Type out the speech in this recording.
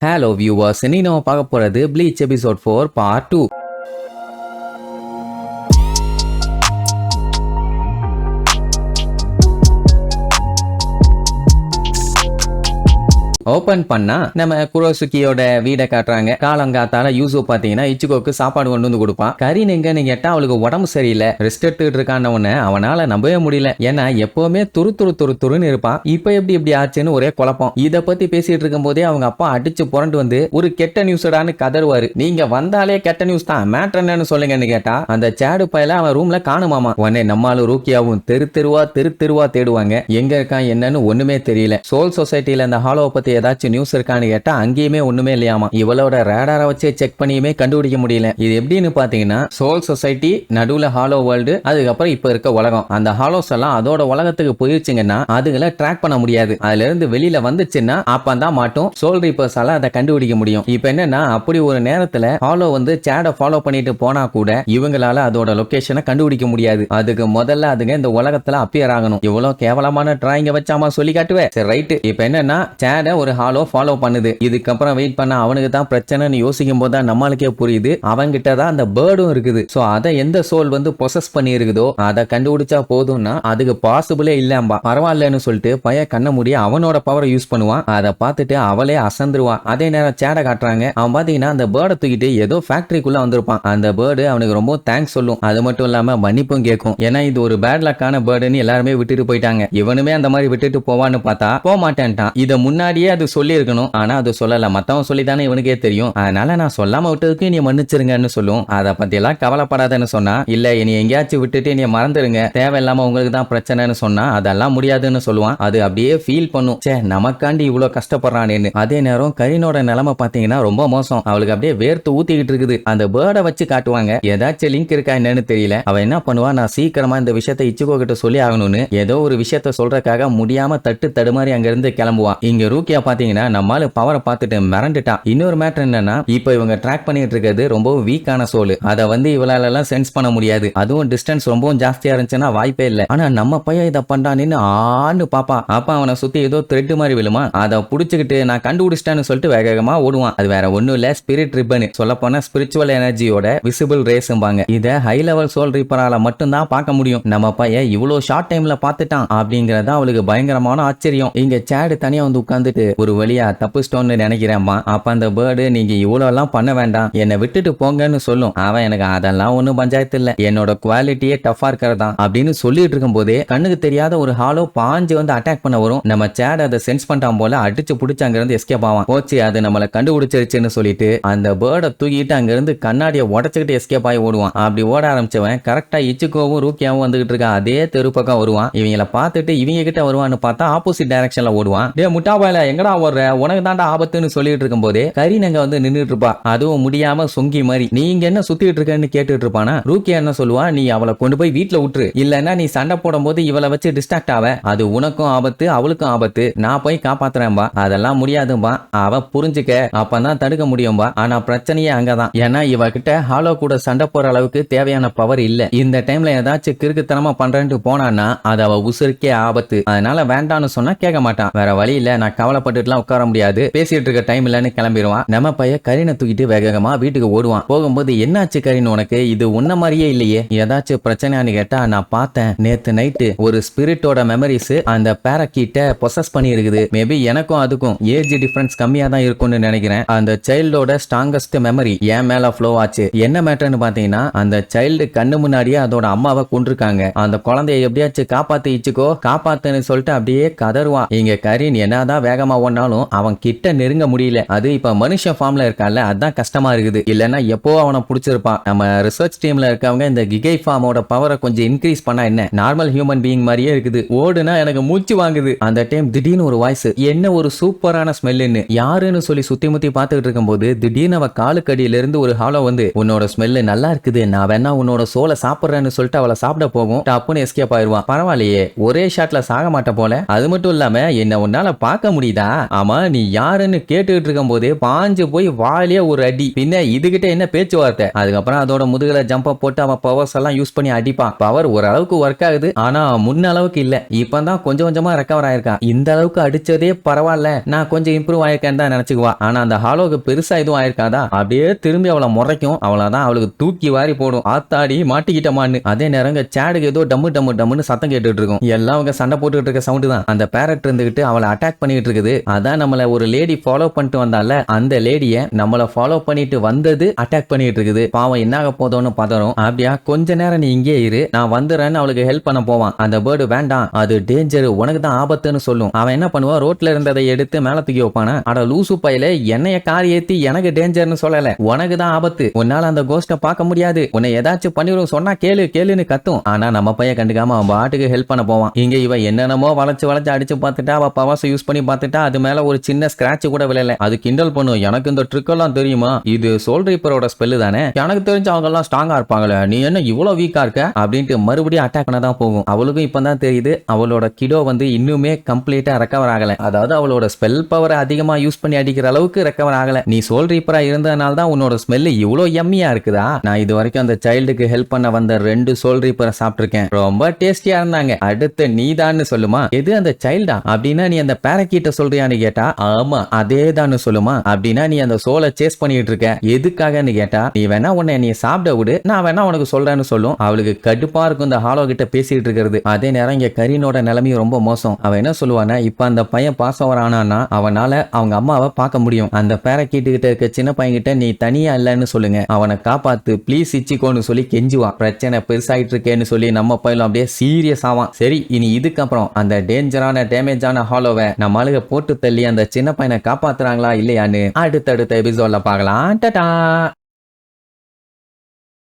Hello viewers, இன்னைக்கு நம்ம பார்க்க போறது ப்ளீச் எபிசோட் 4 பார்ட் 2. ஓபன் பண்ணா நம்ம குரோசுகியோட வீடை காட்டுறாங்க. காலங்காத்தால யூசு பாத்தீங்கன்னா இச்சுகோக்கு சாப்பாடு கொண்டு வந்து கொடுப்பான். கரீன் எங்கன்னு கேட்டா அவளுக்கு உடம்பு சரியில்லை, ரெஸ்ட் எடுத்துட்டு இருக்கான உடனே அவனால நம்பவே முடியல. ஏன்னா எப்பவுமே துருன்னு இருப்பான். இப்ப எப்படி ஆச்சுன்னு ஒரே குழப்பம். இத பத்தி பேசிட்டு இருக்கும் போதே அவங்க அப்பா அடிச்சு புரண்டு வந்து ஒரு கெட்ட நியூஸ்டான்னு கதறுவாரு. நீங்க வந்தாலே கெட்ட நியூஸ் தான், மேட்டர் என்னன்னு சொல்லுங்கன்னு கேட்டா அந்த சேடு பையல அவன் ரூம்ல காணுமாமா. உடனே நம்மாலும் ரூக்கியாவும் தெருவா தேடுவாங்க. எங்க இருக்கான் என்னன்னு ஒண்ணுமே தெரியல. சோல் சொசைட்டில இந்த ஹாலோவை பத்தி ஏதாச்சும் நியூஸ் இருக்கான்னு கேட்டா அங்கேயுமே ஒண்ணுமே இல்லையாமா. இவளோட ரேடாரை வச்சு செக் பண்ணியுமே கண்டுபிடிக்க முடியல. இது எப்படின்னு பாத்தீங்கன்னா சோல் சொசைட்டி நடுவுல ஹாலோ வேர்ல்டு, அதுக்கப்புறம் இப்ப இருக்க உலகம். அந்த ஹாலோஸ் எல்லாம் அதோட உலகத்துக்கு போயிருச்சுங்கன்னா அதுகளை ட்ராக் பண்ண முடியாது. அதுல இருந்து வெளியில வந்துச்சுன்னா அப்பதான் மாட்டும். சோல் ரீப்பர்ஸால அதை கண்டுபிடிக்க முடியும். இப்ப என்னன்னா அப்படி ஒரு நேரத்துல ஹாலோ வந்து சேட ஃபாலோ பண்ணிட்டு போனா கூட இவங்களால அதோட லொகேஷனை கண்டுபிடிக்க முடியாது. அதுக்கு முதல்ல அதுங்க இந்த உலகத்துல அப்பியர் ஆகணும். இவ்வளவு கேவலமான டிராயிங்க வச்சாமா சொல்லி காட்டுவேன். சரி ரைட். இப்ப என்னன்னா சேட ஒரு ஹாலோ ஃபாலோ பண்ணுது. இதுக்கப்புறம் வெயிட் பண்ண அவனுக்கு தான் பிரச்சனைன்னு யோசிக்கும் போது தான் நம்மளுக்கே புரியுது அவங்கிட்ட தான் அந்த பேர்டும் இருக்குது. சோ அதை எந்த சோல் வந்து பொசஸ் பண்ணி இருக்குதோ அதை கண்டுபிடிச்சா போதும்னா அதுக்கு பாசிபிளே இல்லம்பா. பரவாயில்லன்னு சொல்லிட்டு பையன் கண்ண முடிய அவனோட பவரை யூஸ் பண்ணுவான். அதை பார்த்துட்டு அவளே அசந்துருவான். அதே நேரம் சேட காட்டுறாங்க. அவன் பாத்தீங்கன்னா அந்த பேர்டை தூக்கிட்டு ஏதோ ஃபேக்டரிக்குள்ள வந்திருப்பான். அந்த பேர்டு அவனுக்கு ரொம்ப தேங்க்ஸ் சொல்லும். அது மட்டும் இல்லாம மன்னிப்பும் கேட்கும். ஏன்னா இது ஒரு பேட் லக்கான பேர்டுன்னு எல்லாருமே விட்டுட்டு போயிட்டாங்க. இவனுமே அந்த மாதிரி விட்டுட்டு போவான்னு பார்த்தா போக மாட்டேன்ட்டான். இதை முன்னாடியே அது சொல்லி இருக்கணும். ஆனா அது சொல்லல. மத்தவன் சொல்லிதானே இவனுக்கே தெரியும். அதனால நான் சொல்லாம விட்டதுக்கு நீ மன்னிச்சிருங்கன்னு சொல்லும். அதை பத்தி எல்லாம் கவலைப்படாதன்னு சொன்னா, இல்ல இனி எங்கேயாச்சும் விட்டுட்டு நீ மறந்துருங்க, தேவையில்லாம உங்களுக்கு தான் பிரச்சனைன்னு சொன்னா அதெல்லாம் முடியாதுன்னு சொல்லுவான். அது அப்படியே ஃபீல் பண்ணும், சே நமக்காண்டி இவ்வளவு கஷ்டப்படுறானேன்னு. அதே நேரம் கரீனோட நிலைமை பாத்தீங்கன்னா ரொம்ப மோசம். அவளுக்கு அப்படியே வேர்த்து ஊத்திக்கிட்டு இருக்குது. அந்த பேர்டை வச்சு காட்டுவாங்க. ஏதாச்சும் லிங்க் இருக்கா என்னன்னு தெரியல. அவ என்ன பண்ணுவா, நான் சீக்கிரமா இந்த விஷயத்தை இச்சுகோ கிட்ட சொல்லி ஆகணும்னு ஏதோ ஒரு விஷயத்த சொல்றதுக்காக முடியாம தடுமாறி அங்க இருந்து கிளம்புவான். இங்க ரூக்கியா பாத்தீங்கன்னா நம்மால பவரை பார்த்துட்டு மிரண்டுட்டான். இன்னொரு மேட்டர் என்னன்னா இப்ப இவங்க ட்ராக் பண்ணிட்டு இருக்கிறது ரொம்ப வீக்கான சோல். அதை வந்து இவளால எல்லாம் சென்ஸ் பண்ண முடியாது. அதுவும் டிஸ்டன்ஸ் ரொம்பவும் ஜாஸ்தியா இருந்துச்சுன்னா வாய்ப்பே இல்லை. ஆனா நம்ம பையன் இதை பண்றான்னு ஆன்னு பாப்பா. அப்ப அவனை சுத்தி ஏதோ த்ரெட் மாதிரி விழுமா. அதை புடிச்சுக்கிட்டு நான் கண்டுபிடிச்சிட்டேன்னு சொல்லிட்டு வேகமா ஓடுவான். அது வேற ஒண்ணும் இல்ல, ஸ்பிரிட் ரிப்பன். சொல்ல போனா ஸ்பிரிச்சுவல் எனர்ஜியோட விசிபிள் ரேஸ்ம்பாங்க. இதை ஹை லெவல் சோல் ரீப்பரால மட்டும் தான் பார்க்க முடியும். நம்ம பையன் இவ்வளவு ஷார்ட் டைம்ல பார்த்துட்டான் அப்படிங்கறத அவளுக்கு பயங்கரமான ஆச்சரியம். இங்க சேடு தனியா வந்து உட்கார்ந்துட்டு ஒரு வழியா தப்புஸ்டோன்னு நினைக்கிறேன்மா. அப்ப அந்த பேர்டு நீங்க இவ்வளவு எல்லாம் பண்ண வேண்டாம், என்னை விட்டுட்டு போங்கன்னு சொல்லும். அவன் எனக்கு அதெல்லாம் ஒண்ணும் பஞ்சாயத்து இல்ல, என்னோட குவாலிட்டியே டஃபா இருக்கிறதா அப்படின்னு சொல்லிட்டு இருக்கும் போதே கண்ணுக்கு தெரியாத ஒரு ஹாலோ பாஞ்சு வந்து அட்டாக் பண்ண வரும். நம்ம சேட் அதை சென்ஸ் பண்ணிட்டான் போல அடிச்சு புடிச்சு அங்க இருந்து எஸ்கேப் ஆவான். போச்சு அது நம்மளை கண்டுபிடிச்சிருச்சுன்னு சொல்லிட்டு அந்த பேர்டை தூக்கிட்டு அங்க இருந்து கண்ணாடியை உடச்சுக்கிட்டு எஸ்கேப் ஆகி ஓடுவான். அப்படி ஓட ஆரம்பிச்சவன் கரெக்டா இச்சுக்கோவும் ரூக்கியாவும் வந்துகிட்டு இருக்கா அதே தெரு பக்கம் வருவான். இவங்களை பார்த்துட்டு இவங்க கிட்ட வருவான்னு பார்த்தா ஆப்போசிட் டைரக்ஷன்ல ஓடுவான். டே முட்டாபாயில எங்கடா ஓடுற, உனக்கு தாண்டா ஆபத்துன்னு சொல்லிட்டு இருக்கும் போதே கரீன் அங்க வந்து நின்றுட்டு இருப்பா. அதுவும் முடியாம சொங்கி மாதிரி. நீங்க என்ன சுத்திட்டு இருக்கன்னு கேட்டுட்டு இருப்பானா. ரூக்கியா என்ன சொல்லுவா, நீ அவளை கொண்டு போய் வீட்டுல விட்டுரு, இல்லன்னா நீ சண்டை போடும் போது இவளை வச்சு டிஸ்ட்ராக்ட் ஆவ, அது உனக்கும் ஆபத்து அவளுக்கும் ஆபத்து, நான் போய் காப்பாத்துறேன்பா. அதெல்லாம் முடியாதும்பா, அவ புரிஞ்சுக்க, அப்பதான் தடுக்க முடியும்பா. ஆனா பிரச்சனையே அங்கதான். ஏன்னா இவகிட்ட ஹாலோ கூட சண்டை போற அளவுக்கு தேவையான பவர் இல்ல. இந்த டைம்ல ஏதாச்சும் கிறுக்குத்தனமா பண்றேன்ட்டு போனான்னா அது அவ உசுருக்கே ஆபத்து. அதனால வேண்டான்னு சொன்னா கேட்க மாட்டான். வேற வழி இல்ல, நான் கவலைப்பட்டுலாம் உட்கார முடியாது, பேசிட்டு இருக்க டைம் இல்லன்னு கிளம்பிடுவான். நம்ம பையன் கரீனை தூக்கிட்டு வேகமா வீட்டுக்கு ஓடுவான். போகும்போது என்னாச்சு கரீன், உனக்கு இது உன்ன மாதிரியே இல்லையே, ஏதாச்சும் பிரச்சனையான்னு கேட்டா, நான் பார்த்தேன் நேத்து நைட்டு ஒரு ஸ்பிரிட்டோட மெமரிஸ் அந்த பேரக்கீட்ட பொசஸ் பண்ணி இருக்குது. மேபி எனக்கும் அதுக்கும் ஏஜ் டிஃபரன்ஸ் கம்மியா தான் இருக்கும்னு நினைக்கிறேன். அந்த சைல்டோட ஸ்ட்ராங்கஸ்ட் மெமரி என் மேல ஃப்ளோ ஆச்சு. என்ன மேட்டர்னு பாத்தீங்கன்னா அந்த சைல்டு கண்ணு முன்னாடியே அதோட அம்மாவை கொண்டிருக்காங்க. அந்த குழந்தைய எப்படியாச்சும் காப்பாத்திச்சுக்கோ காப்பாத்துன்னு சொல்லிட்டு அப்படியே கதறுவான். இங்க கரீன் என்னதான் வேகமா ஓடினாலும் அவன் கிட்ட நெருங்க முடியல. அது இப்ப மனுஷ ஃபார்ம்ல இருக்கான்ல, அதான் கஷ்டமா இருக்குது. இல்லன்னா எப்போ அவனை பிடிச்சிருப்பான். நம்ம ரிசர்ச் டீம்ல இருக்கவங்க இந்த கிகை ஃபார்மோட பவரை கொஞ்சம் இன்க்ரீஸ் பண்ணா என்ன, நார்மல் ஹியூமன் பீயிங் மாதிரியே இருக்குது. ஓடுனா எனக்கு மூச்சு வாங்குது. அந்த டைம் திடீர்னு ஒரு வாய்ஸ், என்ன ஒரு சூப்பரான ஸ்மெல்லுன்னு. யாருன்னு சொல்லி சுத்தி முத்தி பார்த்துட்டு இருக்கும் போது திடீர்னு அவ காலுக்கடியில இருந்து ஒரு ஹாலோ வந்து, உன்னோட ஸ்மெல்லு நல்லா இருக்குது, நான் வேணா உன்னோட சோலை சாப்பிடுறேன்னு சொல்லிட்டு அவளை சாப்பிட போகும். டப்புன்னு எஸ்கேப் ஆயிருவான். பரவாயில்லையே, ஒரே ஷாட்ல சாக மாட்ட போல. அது மட்டும் இல்லாம என்ன உன்னால பார்க்க முடியுதா, புரியுதா? ஆமா நீ யாருன்னு கேட்டுக்கிட்டு இருக்கும் போதே பாஞ்சு போய் வாயிலே ஒரு அடி. பின்ன இதுகிட்ட என்ன பேச்சுவார்த்தை? அதுக்கப்புறம் அதோட முதுகுல ஜம்ப போட்டு அவன் பவர்ஸ் எல்லாம் யூஸ் பண்ணி அடிப்பான். பவர் ஓரளவுக்கு ஒர்க் ஆகுது, ஆனா முன்ன அளவுக்கு இல்ல. இப்பதான் கொஞ்சம் கொஞ்சமா ரெக்கவர் ஆயிருக்கா. இந்த அளவுக்கு அடிச்சதே பரவாயில்ல, நான் கொஞ்சம் இம்ப்ரூவ் ஆயிருக்கேன்னு தான் நினைச்சுக்குவா. ஆனா அந்த ஹாலோக்கு பெருசா எதுவும் ஆயிருக்காதா? அப்படியே திரும்பி அவளை முறைக்கும். அவளதான் அவளுக்கு தூக்கி வாரி போடும். ஆத்தாடி மாட்டிக்கிட்டமான்னு. அதே நேரம் சேடுக்கு ஏதோ டம்மு டம்மு டம்முன்னு சத்தம் கேட்டுட்டு இருக்கும். எல்லாம் அவங்க சண்டை போட்டுட்டு இருக்க சவுண்டு தான். அந்த பேரட் இருந்துகிட்டு அவளை அட்டாக் பண்ணிட்டு இருக்குது. அதான் நம்மள ஒரு லேடி ஃபாலோ பண்ணிட்டு வந்தால, அந்த லேடிய நம்மள ஃபாலோ பண்ணிட்டு வந்தது அட்டாக் பண்ணிட்டு இருக்குது. பாவம் என்ன ஆக போதோன்னு பதறும். அப்படியா கொஞ்ச நேரம் நீ இங்கே இரு, நான் வந்துறேன்னு அவளுக்கு ஹெல்ப் பண்ண போவான். அந்த பேர்டு வேண்டாம், அது டேஞ்சர், உனக்கு தான் ஆபத்துன்னு சொல்லும். அவன் என்ன பண்ணுவான், ரோட்ல இருந்ததை எடுத்து மேல தூக்கி வைப்பானா. அட லூசு பையில, என்னைய கார் ஏத்தி எனக்கு டேஞ்சர்னு சொல்லல, உனக்கு தான் ஆபத்து, உன்னால அந்த கோஸ்ட பார்க்க முடியாது, உன்னை ஏதாச்சும் பண்ணிரும் சொன்னா கேளு கேளுன்னு கத்தும். ஆனா நம்ம பையன் கண்டுக்காம அவன் பாட்டுக்கு ஹெல்ப் பண்ண போவான். இங்க இவ என்னென்னமோ வளைச்சு வளைச்சு அடிச்சு பார்த்துட்டா, அவ பவர்ஸ் யூஸ் பண்ணி பார்த்துட்டா, அது மேல ஒரு சின்ன ஸ்கிராட்ச் கூட விழல. அது கிண்டல் பண்ணும், எனக்கு இந்த ட்ரிக் எல்லாம் தெரியுமா, இது சோல் ரீப்பரோட ஸ்பெல் தானே, எனக்கு தெரிஞ்ச அவங்க எல்லாம் ஸ்ட்ராங்கா இருப்பாங்களே, நீ என்ன இவ்வளவு வீக்கா இருக்க அப்படின்ட்டு மறுபடியும் அட்டாக் பண்ண தான் போகும். அவளுக்கும் இப்பதான் தெரியுது அவளோட கிடோ வந்து இன்னுமே கம்ப்ளீட்டா ரெக்கவர் ஆகல. அதாவது அவளோட ஸ்பெல் பவர் அதிகமா யூஸ் பண்ணி அடிக்கிற அளவுக்கு ரெக்கவர் ஆகல. நீ சோல் ரீப்பரா இருந்ததுனால தான் உன்னோட ஸ்மெல் இவ்வளோ எம்மியா இருக்குதா. நான் இது வரைக்கும் அந்த சைல்டுக்கு ஹெல்ப் பண்ண வந்த 2 சோல் ரீப்பரை சாப்பிட்டிருக்கேன், ரொம்ப டேஸ்டியா இருந்தாங்க. அடுத்து நீதான்னு சொல்லுமா. எது அந்த சைல்டா? அப்படின்னா நீ அந்த பேரக்கீட்ட சொல்றியான்னு கேட்டா, ஆமா அதே தான் சொல்லுமா. அப்படின்னா நீ அந்த சோலை சேஸ் பண்ணிட்டு இருக்க, எதுக்காகன்னு கேட்டா, நீ வேணா உன்னை நீ சாப்பிட விடு, நான் வேணா உனக்கு சொல்றேன்னு சொல்லும். அவளுக்கு கடுப்பா இருக்கும் இந்த ஹாலோ கிட்ட பேசிட்டு இருக்கிறது. அதே நேரம் இங்க கரீனோட நிலைமையும் ரொம்ப மோசம். அவன் என்ன சொல்லுவானா, இப்ப அந்த பையன் பாஸ் ஓவர் ஆனான்னா அவனால அவங்க அம்மாவை பார்க்க முடியும். அந்த பேரக்கீட்டு கிட்ட இருக்க சின்ன பையன் கிட்ட நீ தனியா இல்லன்னு சொல்லுங்க, அவனை காப்பாத்து ப்ளீஸ் இச்சிக்கோன்னு சொல்லி கெஞ்சுவான். பிரச்சனை பெருசாயிட்டு இருக்கேன்னு சொல்லி நம்ம பையன் அப்படியே சீரியஸ் ஆவான். சரி இனி இதுக்கப்புறம் அந்த டேஞ்சரான டேமேஜான ஹாலோவை நம்ம ஆளுக போட்டு தள்ளி அந்த சின்ன பையனை காப்பாத்துறாங்களா இல்லையான்னு அடுத்தடுத்த எபிசோட்ல பார்க்கலாம். டாடா.